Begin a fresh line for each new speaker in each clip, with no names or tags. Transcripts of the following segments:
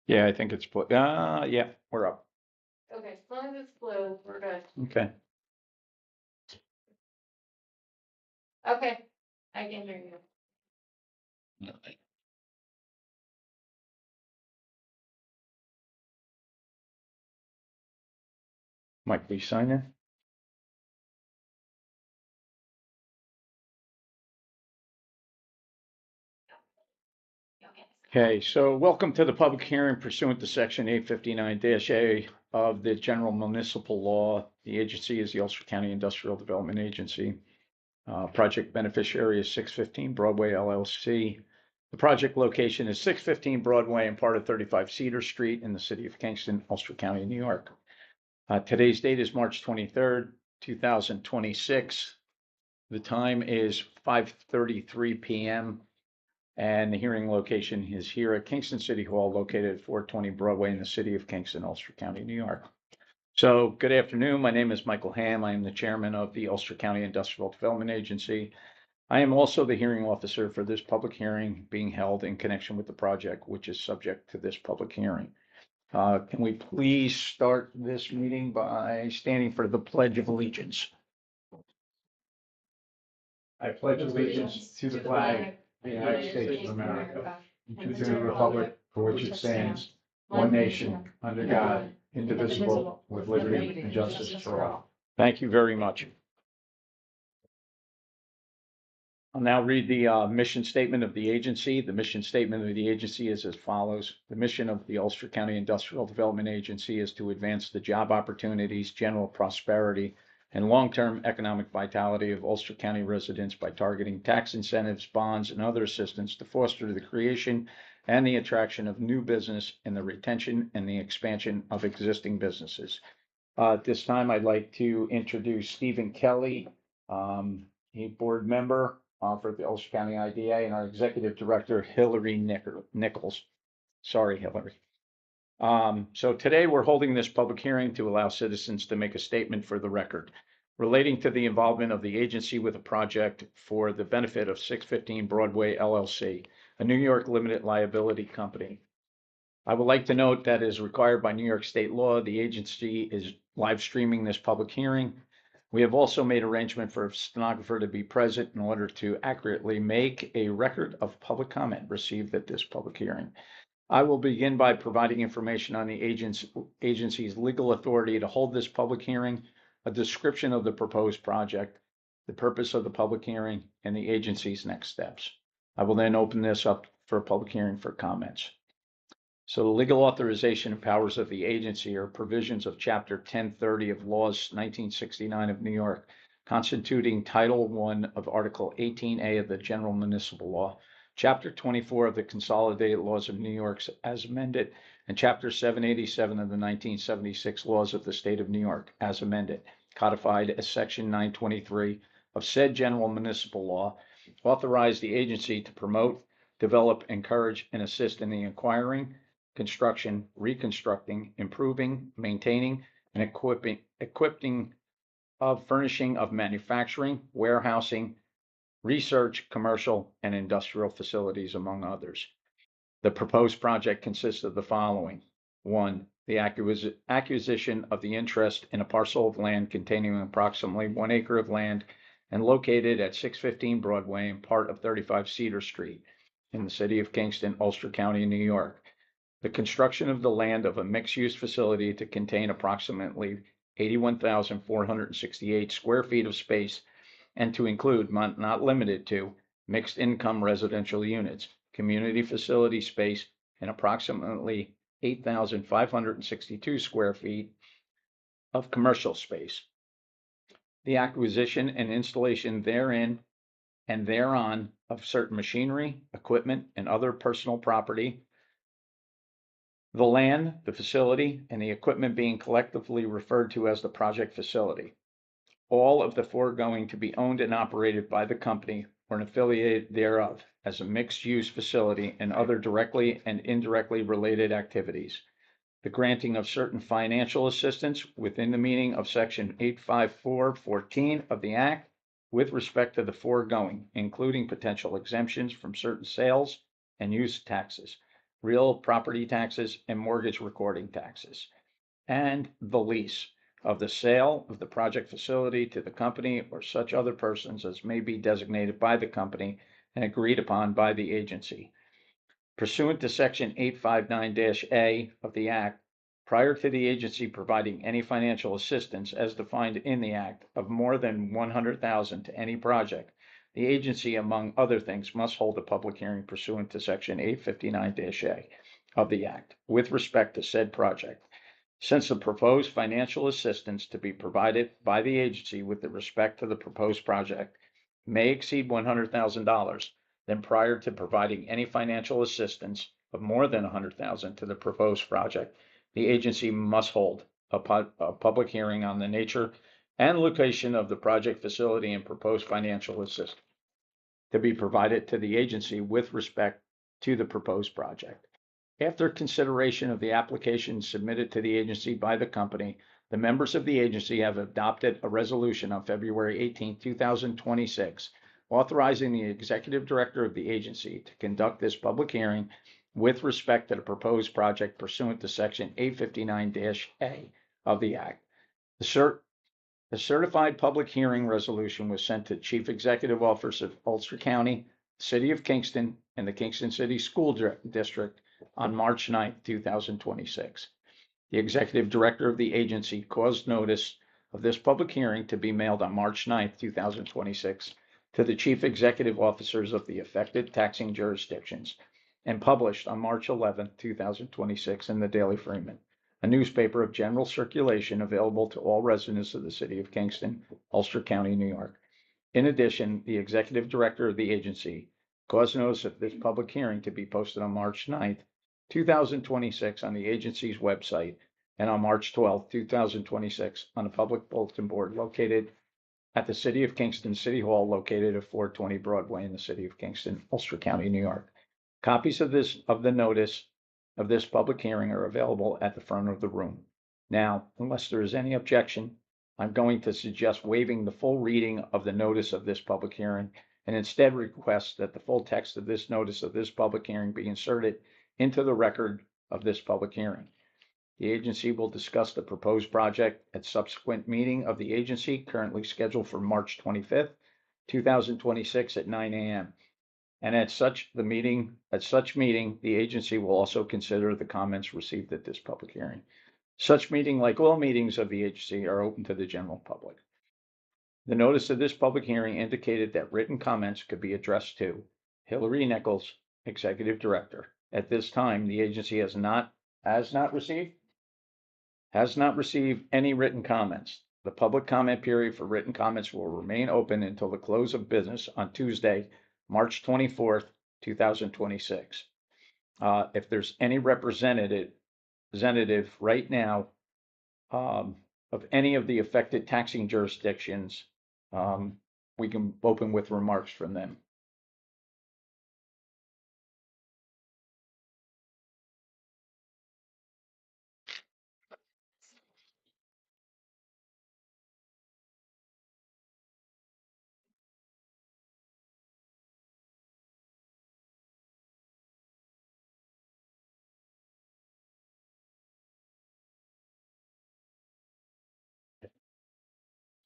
Yeah, I think it's blue. Yeah, we're up.
Okay, as long as it's blue, we're good.
Okay.
Okay, I can hear you.
Mike, will you sign in? Okay, so welcome to the public hearing pursuant to section 859-A of the General Municipal Law. The agency is the Ulster County Industrial Development Agency. Project beneficiary is 615 Broadway LLC. The project location is 615 Broadway and part of 35 Cedar Street in the city of Kingston, Ulster County, New York. Today's date is March 23rd, 2026. The time is 5:33 p.m. and the hearing location is here at Kingston City Hall, located at 420 Broadway in the city of Kingston, Ulster County, New York. So good afternoon. My name is Michael Ham. I am the chairman of the Ulster County Industrial Development Agency. I am also the hearing officer for this public hearing being held in connection with the project, which is subject to this public hearing. Can we please start this meeting by standing for the Pledge of Allegiance? I pledge allegiance to the flag of the United States of America and to the republic for which it stands, one nation, under God, indivisible, with liberty and justice for all. Thank you very much. I'll now read the mission statement of the agency. The mission statement of the agency is as follows. The mission of the Ulster County Industrial Development Agency is to advance the job opportunities, general prosperity, and long-term economic vitality of Ulster County residents by targeting tax incentives, bonds, and other assistance to foster the creation and the attraction of new business and the retention and the expansion of existing businesses. At this time, I'd like to introduce Stephen Kelly, a board member for the Ulster County IDA, and our executive director, Hillary Nichols. Sorry, Hillary. So today we're holding this public hearing to allow citizens to make a statement for the record relating to the involvement of the agency with a project for the benefit of 615 Broadway LLC, a New York limited liability company. I would like to note that as required by New York state law, the agency is live streaming this public hearing. We have also made arrangement for a stenographer to be present in order to accurately make a record of public comment received at this public hearing. I will begin by providing information on the agency's legal authority to hold this public hearing, a description of the proposed project, the purpose of the public hearing, and the agency's next steps. I will then open this up for a public hearing for comments. So the legal authorization and powers of the agency are provisions of Chapter 1030 of Laws 1969 of New York, constituting Title I of Article 18A of the General Municipal Law, Chapter 24 of the Consolidated Laws of New York as amended, and Chapter 787 of the 1976 Laws of the State of New York as amended, codified as Section 923 of said General Municipal Law, authorize the agency to promote, develop, encourage, and assist in the acquiring, construction, reconstructing, improving, maintaining, and equipping of furnishing of manufacturing, warehousing, research, commercial, and industrial facilities, among others. The proposed project consists of the following. One, the acquisition of the interest in a parcel of land containing approximately 1 acre of land and located at 615 Broadway and part of 35 Cedar Street in the city of Kingston, Ulster County, New York. The construction of the land of a mixed-use facility to contain approximately 81,468 square feet of space and to include, not limited to, mixed-income residential units, community facility space, and approximately 8,562 square feet of commercial space. The acquisition and installation therein and thereon of certain machinery, equipment, and other personal property. The land, the facility, and the equipment being collectively referred to as the project facility. All of the foregoing to be owned and operated by the company or an affiliate thereof as a mixed-use facility and other directly and indirectly related activities. The granting of certain financial assistance within the meaning of Section 854.14 of the Act with respect to the foregoing, including potential exemptions from certain sales and use taxes. real property taxes, and mortgage recording taxes, and the lease of the sale of the project facility to the company or such other persons as may be designated by the company and agreed upon by the agency. Pursuant to Section 859-A of the Act, prior to the agency providing any financial assistance as defined in the Act of more than 100,000 to any project, the agency, among other things, must hold a public hearing pursuant to Section 859-A of the Act with respect to said project. Since the proposed financial assistance to be provided by the agency with respect to the proposed project may exceed $100,000, then prior to providing any financial assistance of more than $100,000 to the proposed project, the agency must hold a public hearing on the nature and location of the project facility and proposed financial assistance to be provided to the agency with respect to the proposed project. After consideration of the application submitted to the agency by the company, the members of the agency have adopted a resolution on February 18, 2026, authorizing the executive director of the agency to conduct this public hearing with respect to the proposed project pursuant to Section 859-A of the Act. The certified public hearing resolution was sent to Chief Executive Officer of Ulster County, City of Kingston, and the Kingston City School District on March 9, 2026. The executive director of the agency caused notice of this public hearing to be mailed on March 9, 2026 to the chief executive officers of the affected taxing jurisdictions and published on March 11, 2026 in the Daily Freeman, a newspaper of general circulation available to all residents of the City of Kingston, Ulster County, New York. In addition, the executive director of the agency caused notice of this public hearing to be posted on March 9th, 2026 on the agency's website and on March 12th, 2026 on a public bulletin board located at the City of Kingston City Hall located at 420 Broadway in the City of Kingston, Ulster County, New York. Copies of the notice of this public hearing are available at the front of the room. Now, unless there is any objection, I'm going to suggest waiving the full reading of the notice of this public hearing and instead request that the full text of this notice of this public hearing be inserted into the record of this public hearing. The agency will discuss the proposed project at subsequent meeting of the agency currently scheduled for March 25th, 2026 at 9 a.m. And at such meeting, the agency will also consider the comments received at this public hearing. Such meeting, like all meetings of the agency, are open to the general public. The notice of this public hearing indicated that written comments could be addressed to Hillary Nichols, Executive Director. At this time, the agency has not received any written comments. The public comment period for written comments will remain open until the close of business on Tuesday, March 24th, 2026. If there's any representative right now of any of the affected taxing jurisdictions, we can open with remarks from them.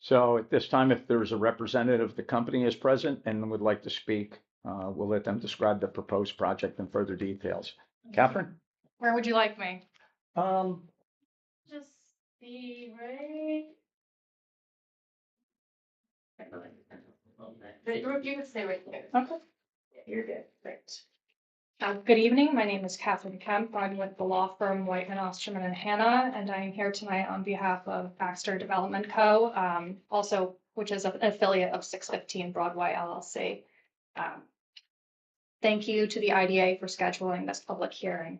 So at this time, if there's a representative of the company is present and would like to speak, we'll let them describe the proposed project in further details. Catherine?
Where would you like me?
Just be right. But you can stay right there.
Okay.
Yeah, you're good. Right.
Good evening. My name is Catherine Kemp. I'm with the law firm Whiteman, Osterman and Hanna, and I'm here tonight on behalf of Baxter Development Co., also which is an affiliate of 615 Broadway LLC. Thank you to the IDA for scheduling this public hearing.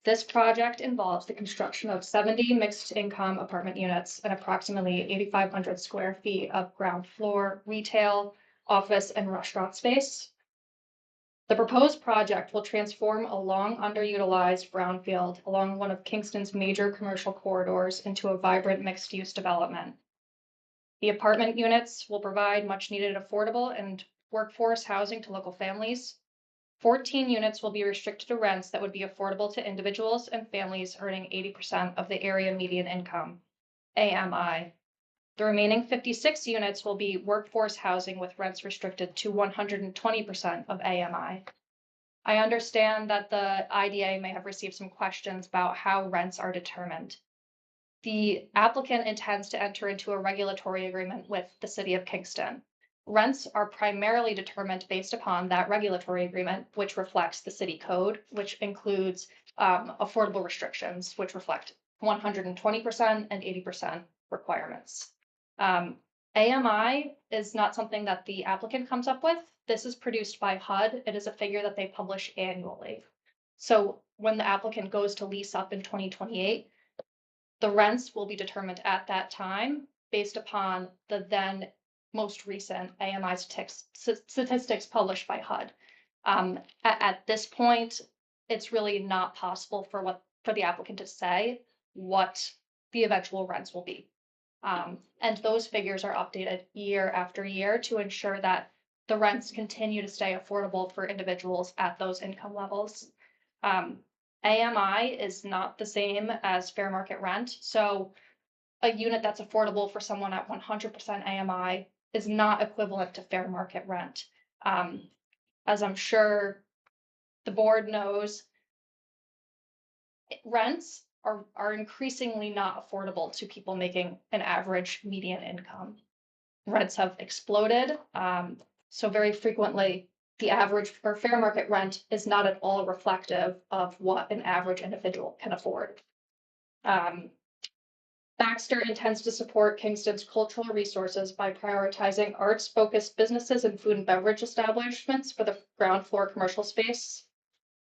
This project involves the construction of 70 mixed-income apartment units and approximately 8,500 square feet of ground floor, retail, office, and restaurant space. The proposed project will transform a long underutilized brownfield along one of Kingston's major commercial corridors into a vibrant mixed-use development. The apartment units will provide much-needed affordable and workforce housing to local families. 14 units will be restricted to rents that would be affordable to individuals and families earning 80% of the area median income, AMI. The remaining 56 units will be workforce housing with rents restricted to 120% of AMI. I understand that the IDA may have received some questions about how rents are determined. The applicant intends to enter into a regulatory agreement with the City of Kingston. Rents are primarily determined based upon that regulatory agreement, which reflects the city code, which includes affordable restrictions, which reflect 120% and 80% requirements. AMI is not something that the applicant comes up with. This is produced by HUD. It is a figure that they publish annually. So when the applicant goes to lease up in 2028, the rents will be determined at that time based upon the then most recent AMI statistics published by HUD. At this point, it's really not possible for the applicant to say what the eventual rents will be. And those figures are updated year after year to ensure that the rents continue to stay affordable for individuals at those income levels. AMI is not the same as fair market rent. So a unit that's affordable for someone at 100% AMI is not equivalent to fair market rent. As I'm sure the board knows, rents are increasingly not affordable to people making an average median income. Rents have exploded. So very frequently, the average or fair market rent is not at all reflective of what an average individual can afford. Baxter intends to support Kingston's cultural resources by prioritizing arts-focused businesses and food and beverage establishments for the ground floor commercial space.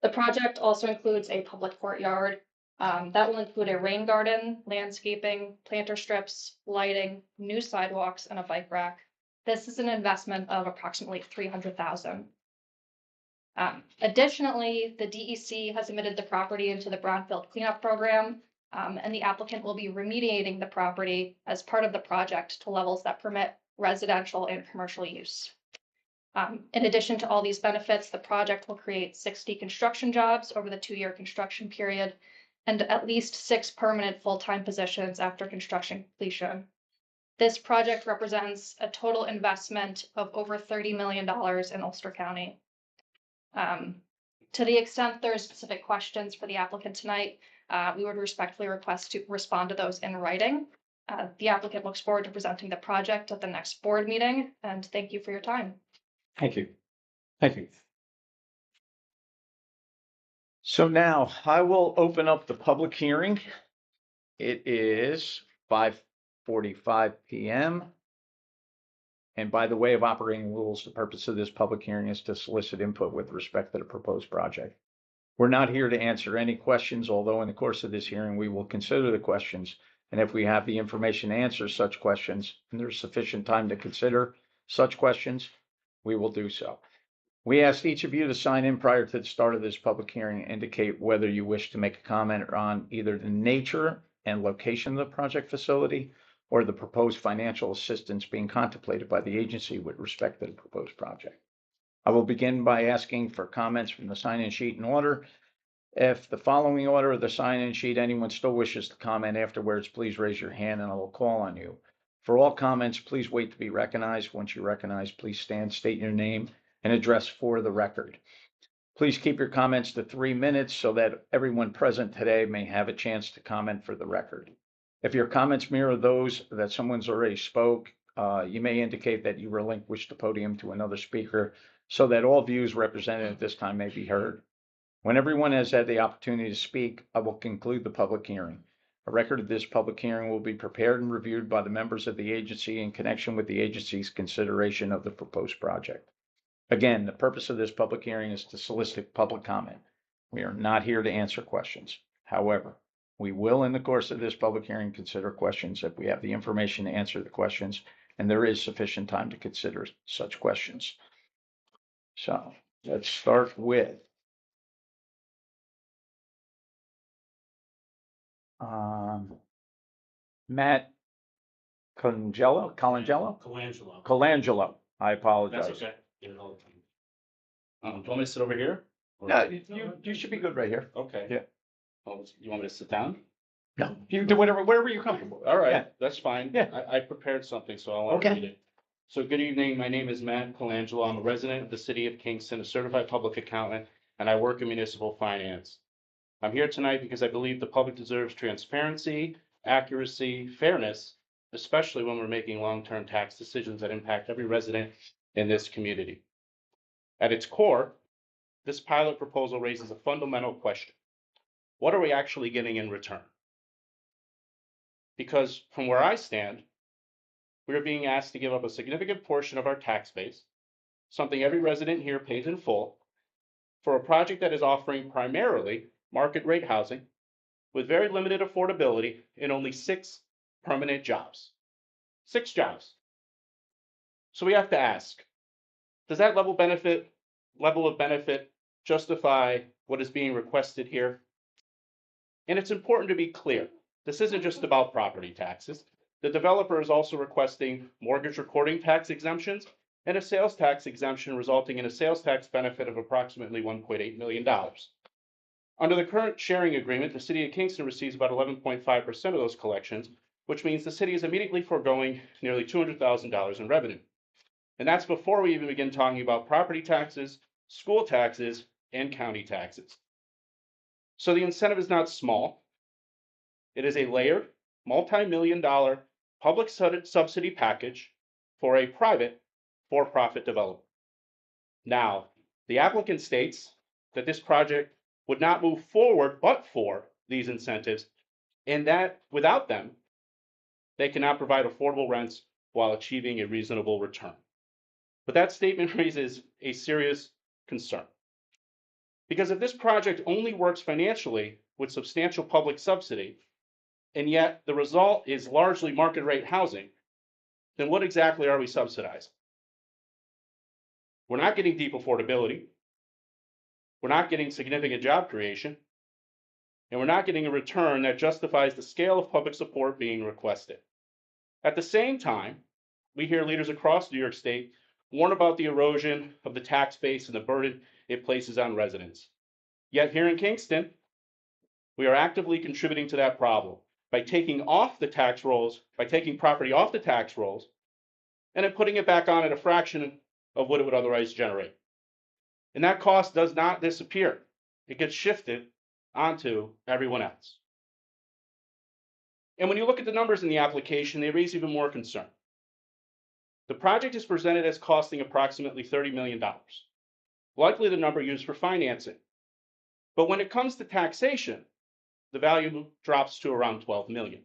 The project also includes a public courtyard that will include a rain garden, landscaping, planter strips, lighting, new sidewalks, and a bike rack. This is an investment of approximately $300,000. Additionally, the DEC has admitted the property into the brownfield cleanup program, and the applicant will be remediating the property as part of the project to levels that permit residential and commercial use. In addition to all these benefits, the project will create 60 construction jobs over the 2-year construction period and at least 6 permanent full-time positions after construction completion. This project represents a total investment of over $30 million in Ulster County. To the extent there are specific questions for the applicant tonight, we would respectfully request to respond to those in writing. The applicant looks forward to presenting the project at the next board meeting, and thank you for your time.
Thank you. Thank you. So now I will open up the public hearing. It is 5:45 p.m. And by the way of operating rules, the purpose of this public hearing is to solicit input with respect to the proposed project. We're not here to answer any questions, although in the course of this hearing, we will consider the questions. And if we have the information to answer such questions, and there's sufficient time to consider such questions, we will do so. We asked each of you to sign in prior to the start of this public hearing and indicate whether you wish to make a comment on either the nature and location of the project facility or the proposed financial assistance being contemplated by the agency with respect to the proposed project. I will begin by asking for comments from the sign-in sheet in order. If the following order of the sign-in sheet, anyone still wishes to comment afterwards, please raise your hand and I will call on you. For all comments, please wait to be recognized. Once you're recognized, please stand, state your name and address for the record. Please keep your comments to 3 minutes so that everyone present today may have a chance to comment for the record. If your comments mirror those that someone's already spoke, you may indicate that you relinquish the podium to another speaker so that all views represented at this time may be heard. When everyone has had the opportunity to speak, I will conclude the public hearing. A record of this public hearing will be prepared and reviewed by the members of the agency in connection with the agency's consideration of the proposed project. Again, the purpose of this public hearing is to solicit public comment. We are not here to answer questions. However, we will, in the course of this public hearing, consider questions if we have the information to answer the questions, and there is sufficient time to consider such questions. So let's start with Matt Colangelo. I apologize.
That's okay. Do you want me to sit over here? Or-
No, you should be good right here.
Okay.
Yeah.
Oh, you want me to sit down?
No, you do whatever you're comfortable.
All right,
Yeah.
that's fine.
Yeah.
I prepared something, so I want to
Okay.
read it. So good evening. My name is Matt Colangelo. I'm a resident of the city of Kingston, a certified public accountant, and I work in municipal finance. I'm here tonight because I believe the public deserves transparency, accuracy, fairness, especially when we're making long-term tax decisions that impact every resident in this community. At its core, this pilot proposal raises a fundamental question. What are we actually getting in return? Because from where I stand, we are being asked to give up a significant portion of our tax base, something every resident here pays in full, for a project that is offering primarily market rate housing with very limited affordability and only 6 permanent jobs. 6 jobs. So we have to ask, does that level of benefit justify what is being requested here? And it's important to be clear, this isn't just about property taxes. The developer is also requesting mortgage recording tax exemptions and a sales tax exemption resulting in a sales tax benefit of approximately $1.8 million. Under the current sharing agreement, the city of Kingston receives about 11.5% of those collections, which means the city is immediately foregoing nearly $200,000 in revenue. And that's before we even begin talking about property taxes, school taxes, and county taxes. So the incentive is not small. It is a layered, multi-million-dollar public subsidy package for a private for-profit developer. Now, the applicant states that this project would not move forward but for these incentives, and that without them, they cannot provide affordable rents while achieving a reasonable return. But that statement raises a serious concern. Because if this project only works financially with substantial public subsidy, and yet the result is largely market rate housing, then what exactly are we subsidizing? We're not getting deep affordability. We're not getting significant job creation. And we're not getting a return that justifies the scale of public support being requested. At the same time, we hear leaders across New York State warn about the erosion of the tax base and the burden it places on residents. Yet here in Kingston, we are actively contributing to that problem by taking off the tax rolls, by taking property off the tax rolls, and then putting it back on at a fraction of what it would otherwise generate. And that cost does not disappear. It gets shifted onto everyone else. And when you look at the numbers in the application, they raise even more concern. The project is presented as costing approximately $30 million, likely the number used for financing. But when it comes to taxation, the value drops to around $12 million.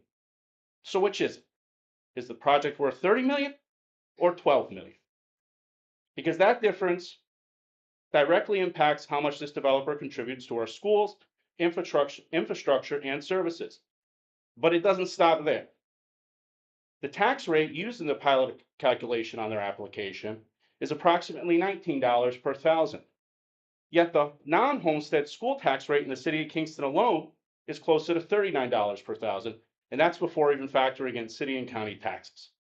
So which is it? Is the project worth $30 million or $12 million? Because that difference directly impacts how much this developer contributes to our schools, infrastructure, and services. But it doesn't stop there. The tax rate used in the pilot calculation on their application is approximately $19 per thousand. Yet the non-homestead school tax rate in the city of Kingston alone is closer to $39 per thousand, and that's before even factoring in city and county taxes.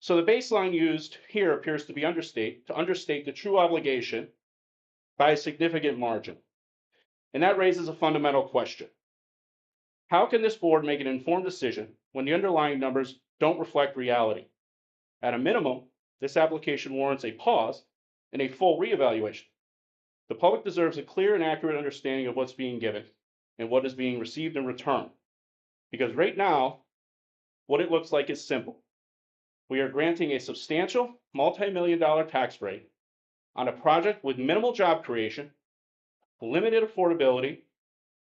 So the baseline used here appears to be understate the true obligation by a significant margin. And that raises a fundamental question. How can this board make an informed decision when the underlying numbers don't reflect reality? At a minimum, this application warrants a pause and a full reevaluation. The public deserves a clear and accurate understanding of what's being given and what is being received in return. Because right now, what it looks like is simple. We are granting a substantial multi-million-dollar tax break on a project with minimal job creation, limited affordability,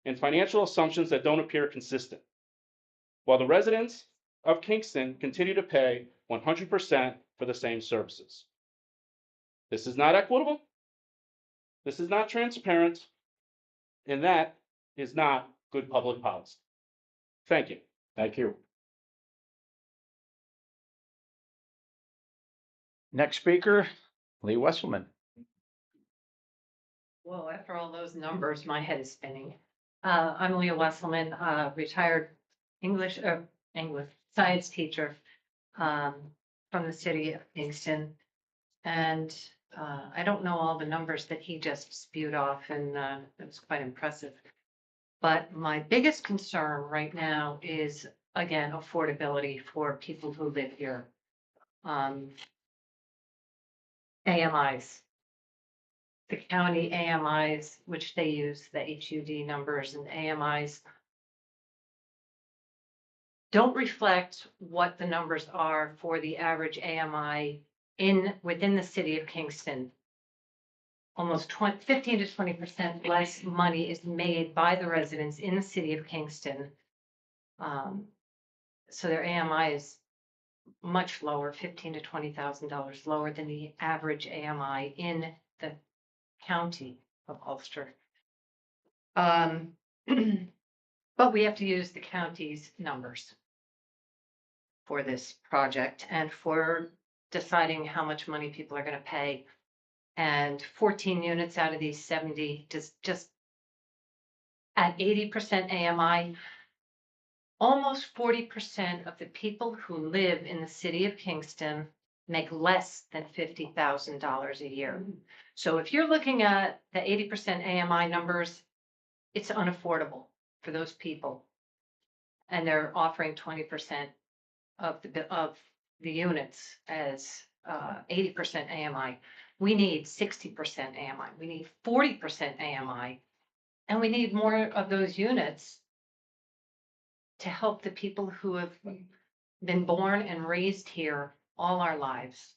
and financial assumptions that don't appear consistent, while the residents of Kingston continue to pay 100% for the same services. This is not equitable, this is not transparent, and that is not good public policy. Thank you.
Thank you. Next speaker, Lee Wesselman.
Whoa, after all those numbers, my head is spinning. I'm Leah Wesselman, retired English science teacher from the city of Kingston. And I don't know all the numbers that he just spewed off, and it was quite impressive. But my biggest concern right now is, again, affordability for people who live here. AMIs. The county AMIs, which they use the HUD numbers, and AMIs don't reflect what the numbers are for the average AMI within the city of Kingston. Almost 15 to 20% less money is made by the residents in the city of Kingston. So their AMI is much lower, $15,000 to $20,000 lower than the average AMI in the county of Ulster. But we have to use the county's numbers for this project and for deciding how much money people are going to pay. And 14 units out of these 70, just at 80% AMI, almost 40% of the people who live in the city of Kingston make less than $50,000 a year. So if you're looking at the 80% AMI numbers, it's unaffordable for those people. And they're offering 20% of the units as 80% AMI. We need 60% AMI. We need 40% AMI. And we need more of those units to help the people who have been born and raised here all our lives.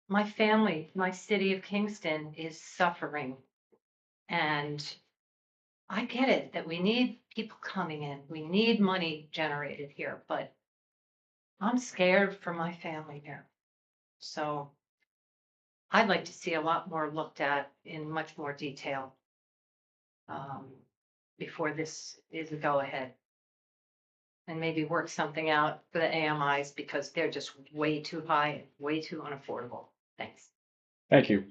My family, my city of Kingston is suffering. And I get it that we need people coming in. We need money generated here, but I'm scared for my family here. So I'd like to see a lot more looked at in much more detail before this is a go ahead. And maybe work something out for the AMIs because they're just way too high and way too unaffordable. Thanks.
Thank you.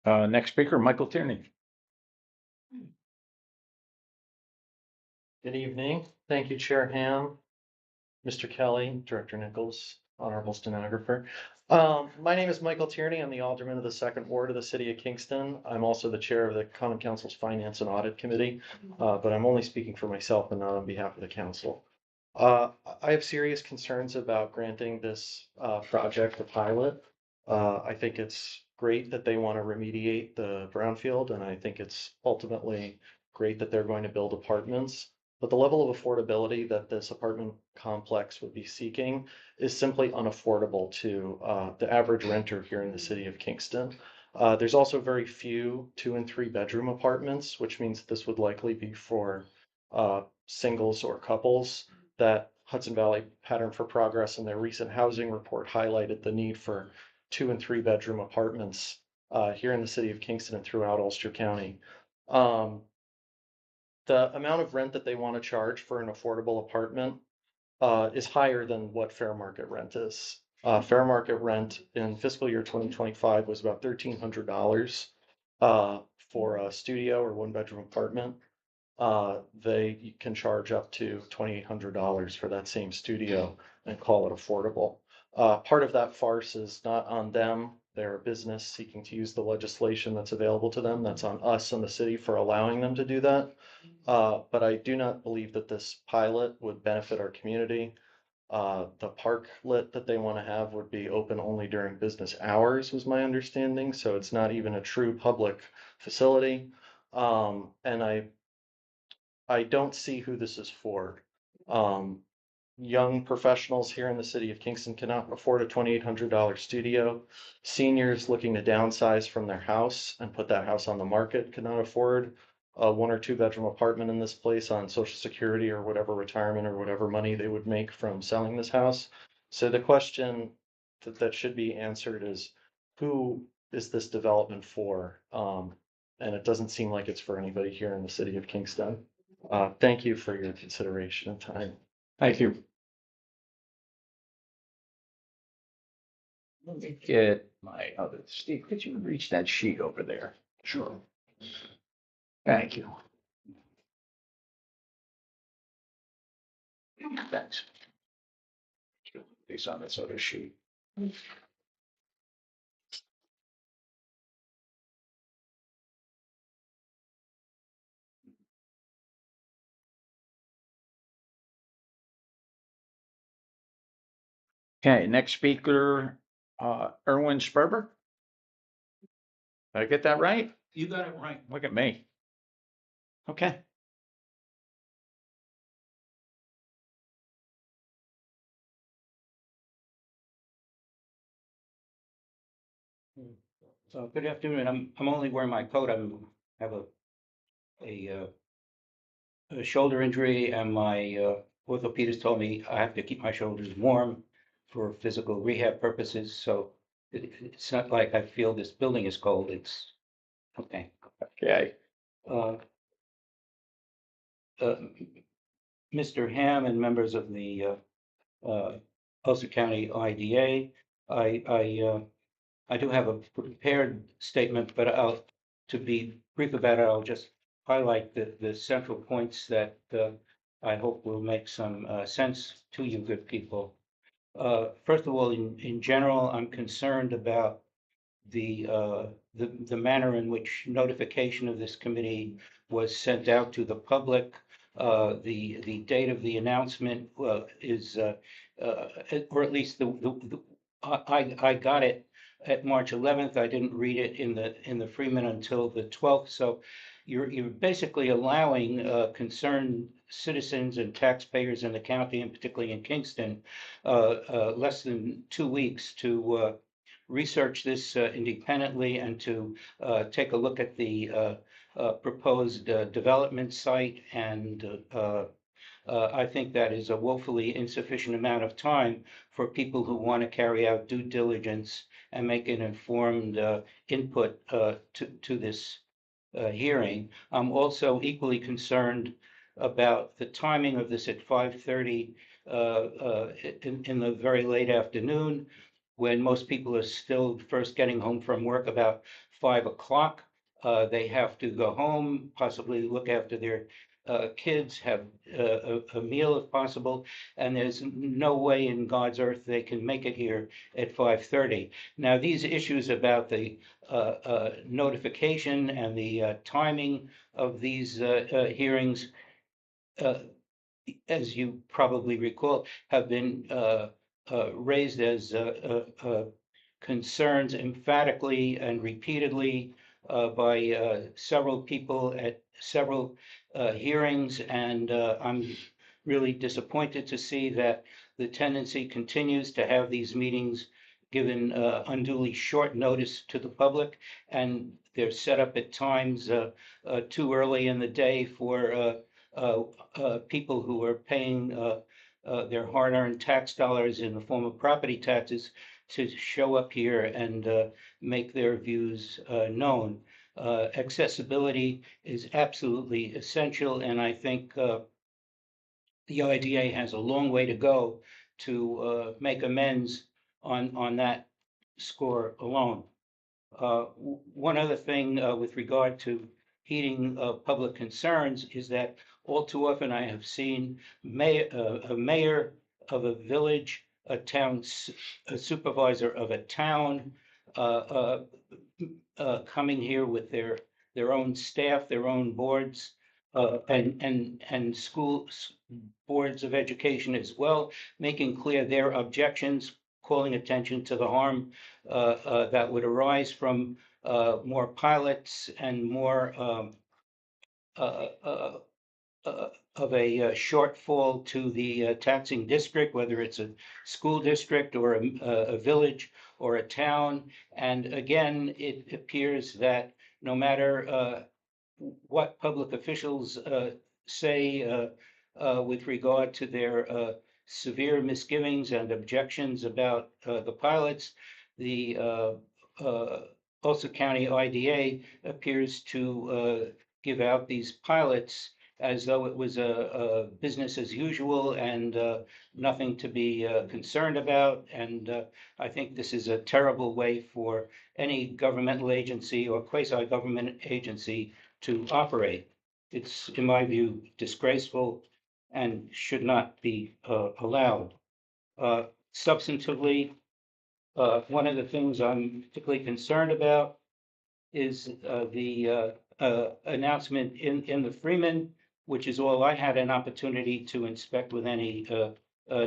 Next speaker, Michael Tierney.
Good evening. Thank you, Chair Ham, Mr. Kelly, Director Nichols, Honorable Stenographer. My name is Michael Tierney. I'm the Alderman of the Second Ward of the City of Kingston. I'm also the Chair of the Common Council's Finance and Audit Committee, but I'm only speaking for myself and not on behalf of the council. I have serious concerns about granting this project a pilot. I think it's great that they want to remediate the brownfield, and I think it's ultimately great that they're going to build apartments. But the level of affordability that this apartment complex would be seeking is simply unaffordable to the average renter here in the city of Kingston. There's also very few 2 and 3 bedroom apartments, which means this would likely be for singles or couples. That Hudson Valley Pattern for Progress in their recent housing report highlighted the need for 2 and 3 bedroom apartments here in the city of Kingston and throughout Ulster County. The amount of rent that they want to charge for an affordable apartment is higher than what fair market rent is. Fair market rent in fiscal year 2025 was about $1,300 for a studio or 1 bedroom apartment. They can charge up to $2,800 for that same studio and call it affordable. Part of that farce is not on them. They're a business seeking to use the legislation that's available to them. That's on us and the city for allowing them to do that. But I do not believe that this pilot would benefit our community. The park lit that they want to have would be open only during business hours, was my understanding. So it's not even a true public facility. And I don't see who this is for. Young professionals here in the city of Kingston cannot afford a $2,800 studio. Seniors looking to downsize from their house and put that house on the market cannot afford a 1 or 2 bedroom apartment in this place on Social Security or whatever retirement or whatever money they would make from selling this house. So the question that should be answered is, who is this development for? And it doesn't seem like it's for anybody here in the city of Kingston. Thank you for your consideration and time.
Thank you. Let me get my other, Steve, could you reach that sheet over there? Sure. Thank you. Thanks. These on this other sheet. Okay, next speaker, Erwin Sperber. Did I get that right?
You got it right.
Look at me. Okay.
So good afternoon. I'm only wearing my coat. Have a shoulder injury, and my orthopedist told me I have to keep my shoulders warm for physical rehab purposes. So it's not like I feel this building is cold. It's okay.
Okay.
Uh, uh, Mr. Ham and members of the Ulster County IDA, I do have a prepared statement, but to be brief about it, I'll just highlight the central points that I hope will make some sense to you good people. First of all, in general, I'm concerned about the manner in which notification of this committee was sent out to the public. The date of the announcement is, or at least I got it at March 11th. I didn't read it in the Freeman until the 12th. So you're basically allowing concerned citizens and taxpayers in the county, and particularly in Kingston, less than 2 weeks to research this independently and to take a look at the proposed development site. And I think that is a woefully insufficient amount of time for people who want to carry out due diligence and make an informed input to this hearing. I'm also equally concerned about the timing of this at 5:30 in the very late afternoon, when most people are still first getting home from work about 5 o'clock. They have to go home, possibly look after their kids, have a meal if possible, and there's no way in God's earth they can make it here at 5:30. Now, these issues about the notification and the timing of these hearings, uh, as you probably recall, have been raised as concerns emphatically and repeatedly by several people at several hearings. And I'm really disappointed to see that the tendency continues to have these meetings given unduly short notice to the public, and they're set up at times too early in the day for people who are paying their hard-earned tax dollars in the form of property taxes to show up here and make their views known. Accessibility is absolutely essential, and I think the IDA has a long way to go to make amends on that score alone. One other thing with regard to heeding public concerns is that all too often I have seen a mayor of a village, a supervisor of a town, uh, coming here with their own staff, their own boards, and school boards of education as well, making clear their objections, calling attention to the harm that would arise from more pilots and more uh, uh, of a shortfall to the taxing district, whether it's a school district or a village or a town. And again, it appears that no matter what public officials say with regard to their severe misgivings and objections about the pilots, the Ulster County IDA appears to give out these pilots as though it was a business as usual and nothing to be concerned about. And I think this is a terrible way for any governmental agency or quasi-government agency to operate. It's, in my view, disgraceful and should not be allowed. Substantively, one of the things I'm particularly concerned about is the announcement in the Freeman, which is all I had an opportunity to inspect with any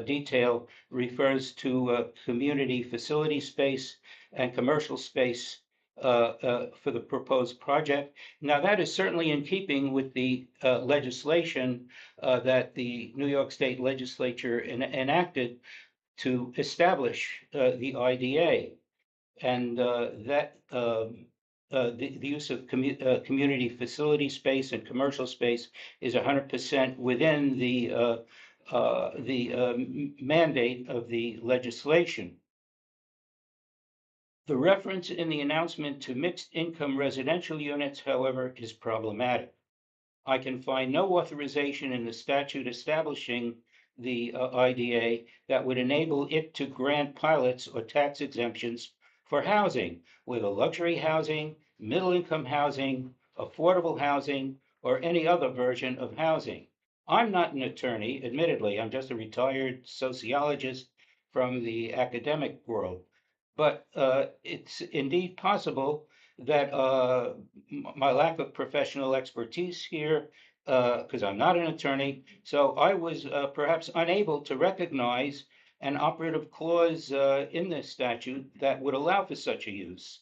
detail, refers to community facility space and commercial space for the proposed project. Now, that is certainly in keeping with the legislation that the New York State Legislature enacted to establish the IDA. And the use of community facility space and commercial space is 100% within the mandate of the legislation. The reference in the announcement to mixed income residential units, however, is problematic. I can find no authorization in the statute establishing the IDA that would enable it to grant pilots or tax exemptions for housing, whether luxury housing, middle income housing, affordable housing, or any other version of housing. I'm not an attorney, admittedly, I'm just a retired sociologist from the academic world. But it's indeed possible that my lack of professional expertise here, because I'm not an attorney, so I was perhaps unable to recognize an operative clause in this statute that would allow for such a use.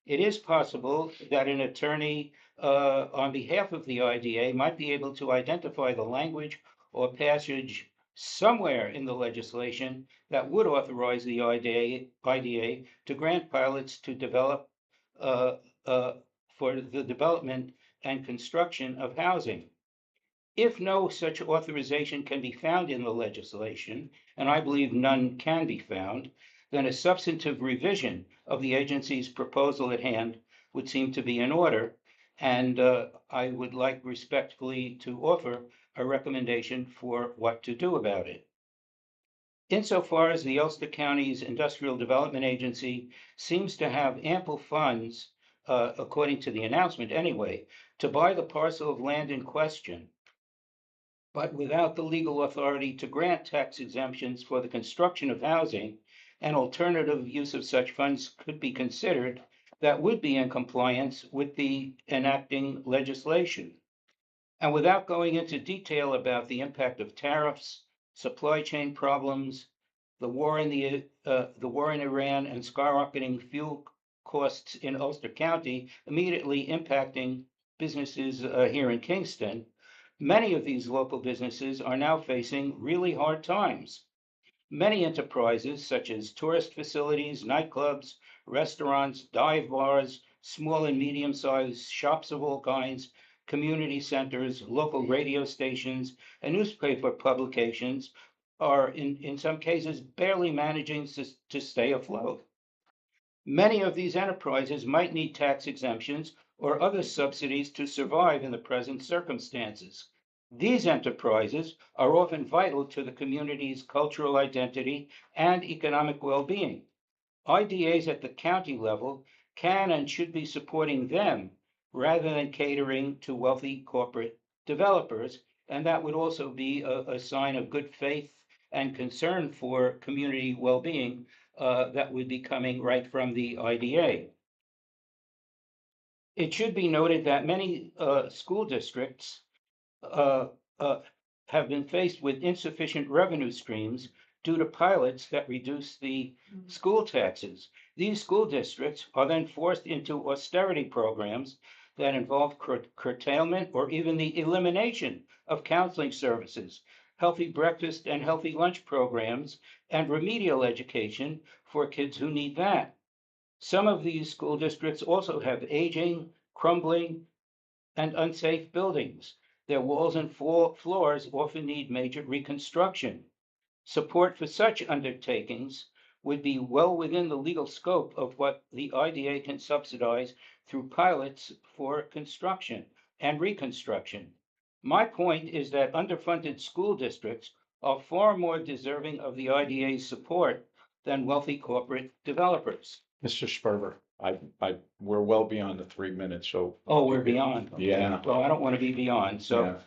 It is possible that an attorney on behalf of the IDA might be able to identify the language or passage somewhere in the legislation that would authorize the IDA to grant pilots to develop for the development and construction of housing. If no such authorization can be found in the legislation, and I believe none can be found, then a substantive revision of the agency's proposal at hand would seem to be in order. And I would like respectfully to offer a recommendation for what to do about it. Insofar as the Ulster County's Industrial Development Agency seems to have ample funds, according to the announcement anyway, to buy the parcel of land in question, but without the legal authority to grant tax exemptions for the construction of housing, an alternative use of such funds could be considered that would be in compliance with the enacting legislation. And without going into detail about the impact of tariffs, supply chain problems, the war in Iran, and skyrocketing fuel costs in Ulster County, immediately impacting businesses here in Kingston, many of these local businesses are now facing really hard times. Many enterprises, such as tourist facilities, nightclubs, restaurants, dive bars, small and medium-sized shops of all kinds, community centers, local radio stations, and newspaper publications are in some cases barely managing to stay afloat. Many of these enterprises might need tax exemptions or other subsidies to survive in the present circumstances. These enterprises are often vital to the community's cultural identity and economic well-being. IDAs at the county level can and should be supporting them rather than catering to wealthy corporate developers. And that would also be a sign of good faith and concern for community well-being that would be coming right from the IDA. It should be noted that many school districts have been faced with insufficient revenue streams due to pilots that reduce the school taxes. These school districts are then forced into austerity programs that involve curtailment or even the elimination of counseling services, healthy breakfast and healthy lunch programs, and remedial education for kids who need that. Some of these school districts also have aging, crumbling, and unsafe buildings. Their walls and floors often need major reconstruction. Support for such undertakings would be well within the legal scope of what the IDA can subsidize through pilots for construction and reconstruction. My point is that underfunded school districts are far more deserving of the IDA's support than wealthy corporate developers.
Mr. Sperber, we're well beyond the 3 minutes, so.
Oh, we're beyond. Okay.
Yeah.
Well, I don't want to be beyond, so.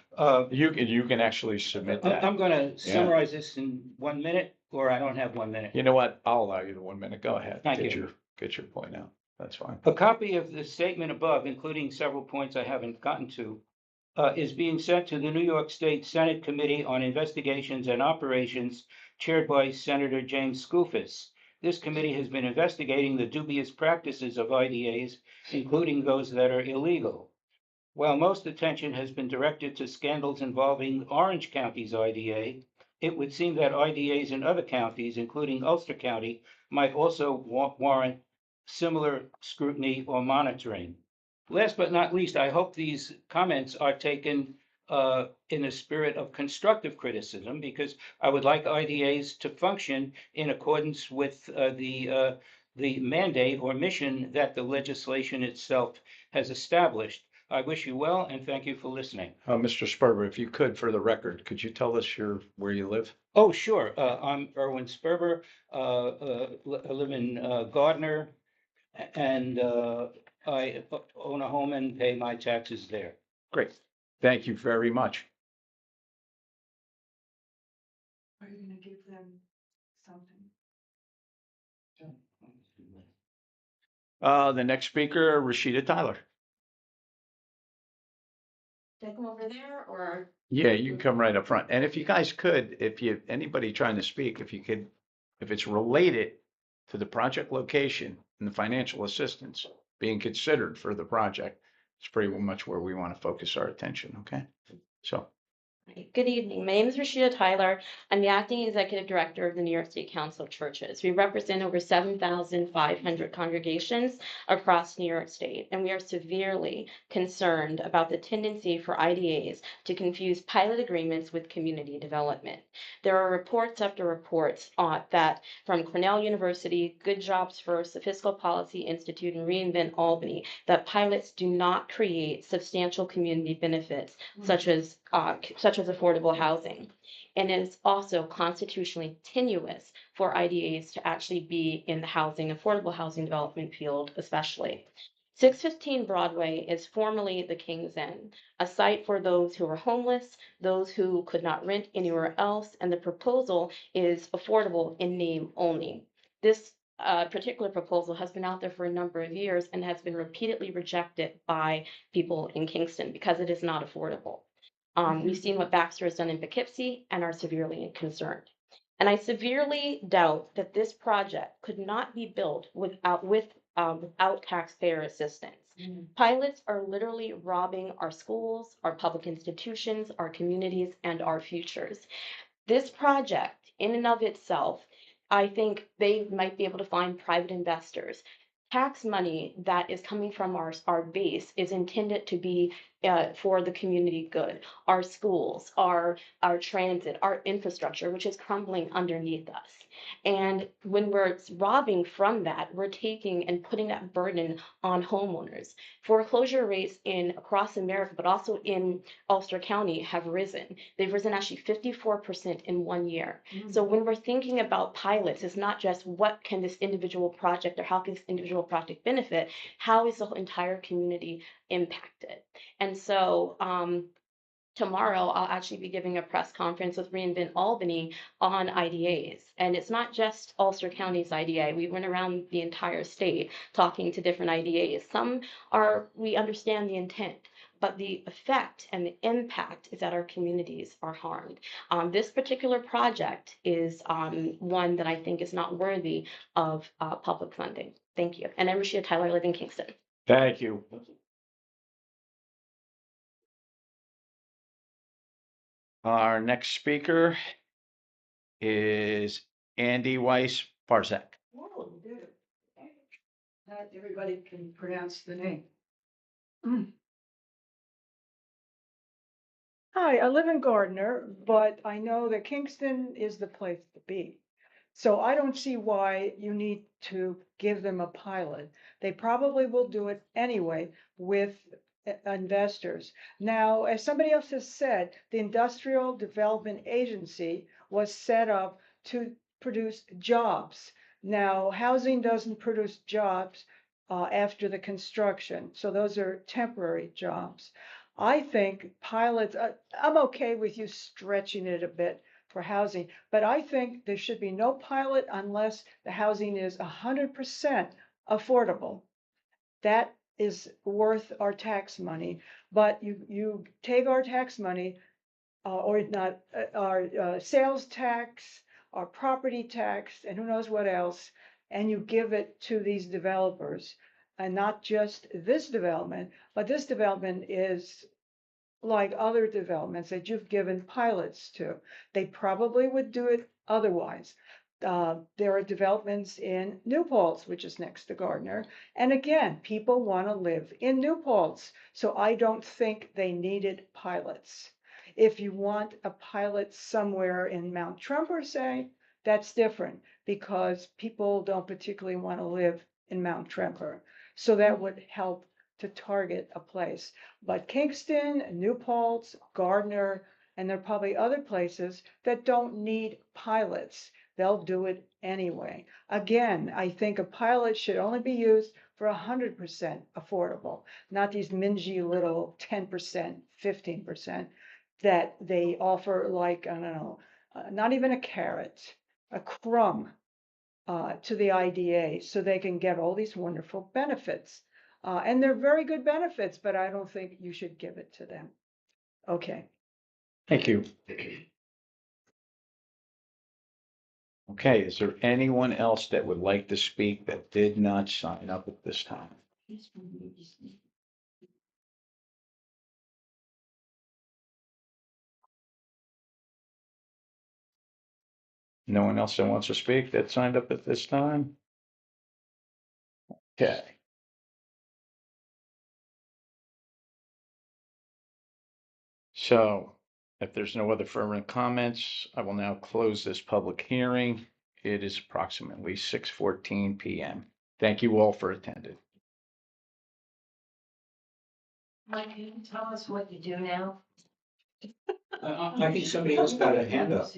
You can actually submit that.
I'm going to summarize this in 1 minute. or I don't have 1 minute.
You know what? I'll allow you the 1 minute. Go ahead.
Thank
Get
you.
get your point out. That's fine.
A copy of the statement above, including several points I haven't gotten to, is being sent to the New York State Senate Committee on Investigations and Operations, chaired by Senator James Skoufis. This committee has been investigating the dubious practices of IDAs, including those that are illegal. While most attention has been directed to scandals involving Orange County's IDA, it would seem that IDAs in other counties, including Ulster County, might also warrant similar scrutiny or monitoring. Last but not least, I hope these comments are taken in a spirit of constructive criticism, because I would like IDAs to function in accordance with the mandate or mission that the legislation itself has established. I wish you well and thank you for listening.
Mr. Sperber, if you could, for the record, could you tell us where you live?
Oh, sure. I'm Erwin Sperber. I live in Gardner, and I own a home and pay my taxes there.
Great. Thank you very much.
Are you gonna give them something?
The next speaker, Rashida Tyler.
Take them over there or?
Yeah, you can come right up front. And if you guys could, anybody trying to speak, if it's related to the project location and the financial assistance being considered for the project, it's pretty much where we want to focus our attention, okay? So,
Good evening. My name is Rashida Tyler. I'm the acting executive director of the New York State Council of Churches. We represent over 7,500 congregations across New York State, and we are severely concerned about the tendency for IDAs to confuse pilot agreements with community development. There are reports after reports that from Cornell University, Good Jobs First, the Fiscal Policy Institute, and Reinvent Albany, that pilots do not create substantial community benefits, such as affordable housing. And it is also constitutionally tenuous for IDAs to actually be in the affordable housing development field, especially. 615 Broadway is formerly the King's Inn, a site for those who were homeless, those who could not rent anywhere else, and the proposal is affordable in name only. This particular proposal has been out there for a number of years and has been repeatedly rejected by people in Kingston because it is not affordable. We've seen what Baxter has done in Poughkeepsie and are severely concerned. And I severely doubt that this project could not be built without taxpayer assistance. Pilots are literally robbing our schools, our public institutions, our communities, and our futures. This project, in and of itself, I think they might be able to find private investors. Tax money that is coming from our base is intended to be for the community good. Our schools, our transit, our infrastructure, which is crumbling underneath us. And when we're robbing from that, we're taking and putting that burden on homeowners. Foreclosure rates across America, but also in Ulster County, have risen. They've risen actually 54% in 1 year. So when we're thinking about pilots, it's not just what can this individual project or how can this individual project benefit, how is the entire community impacted? And so tomorrow I'll actually be giving a press conference with Reinvent Albany on IDAs. And it's not just Ulster County's IDA. We went around the entire state talking to different IDAs. We understand the intent, but the effect and the impact is that our communities are harmed. This particular project is one that I think is not worthy of public funding. Thank you. And I'm Rashida Tyler, I live in Kingston.
thank you. Our next speaker is Andy Weiss Barzak.
Oh, you did it. Not everybody can pronounce the name. Hi, I live in Gardner, but I know that Kingston is the place to be. So I don't see why you need to give them a pilot. They probably will do it anyway with investors. Now, as somebody else has said, the Industrial Development Agency was set up to produce jobs. Now, housing doesn't produce jobs after the construction. So those are temporary jobs. I think pilots, I'm okay with you stretching it a bit for housing. But I think there should be no pilot unless the housing is 100% affordable. That is worth our tax money. But you take our tax money, or not, our sales tax, our property tax, and who knows what else, and you give it to these developers. And not just this development, but this development is like other developments that you've given pilots to. They probably would do it otherwise. There are developments in New Paltz, which is next to Gardner. And again, people want to live in New Paltz. So I don't think they needed pilots. If you want a pilot somewhere in Mount Trumper, say, that's different because people don't particularly want to live in Mount Trumper. So that would help to target a place. But Kingston, New Paltz, Gardner, and there are probably other places that don't need pilots. They'll do it anyway. Again, I think a pilot should only be used for 100% affordable, not these mingy little 10%, 15% that they offer, like, I don't know, not even a carrot, a crumb to the IDA so they can get all these wonderful benefits. And they're very good benefits, but I don't think you should give it to them. Okay.
Thank you. Okay, is there anyone else that would like to speak that did not sign up at this time? No one else that wants to speak that signed up at this time? Okay. So if there's no other further comments, I will now close this public hearing. It is approximately 6:14 p.m. Thank you all for attending.
Mike, can you tell us what you do now?
I think somebody else got a hand up.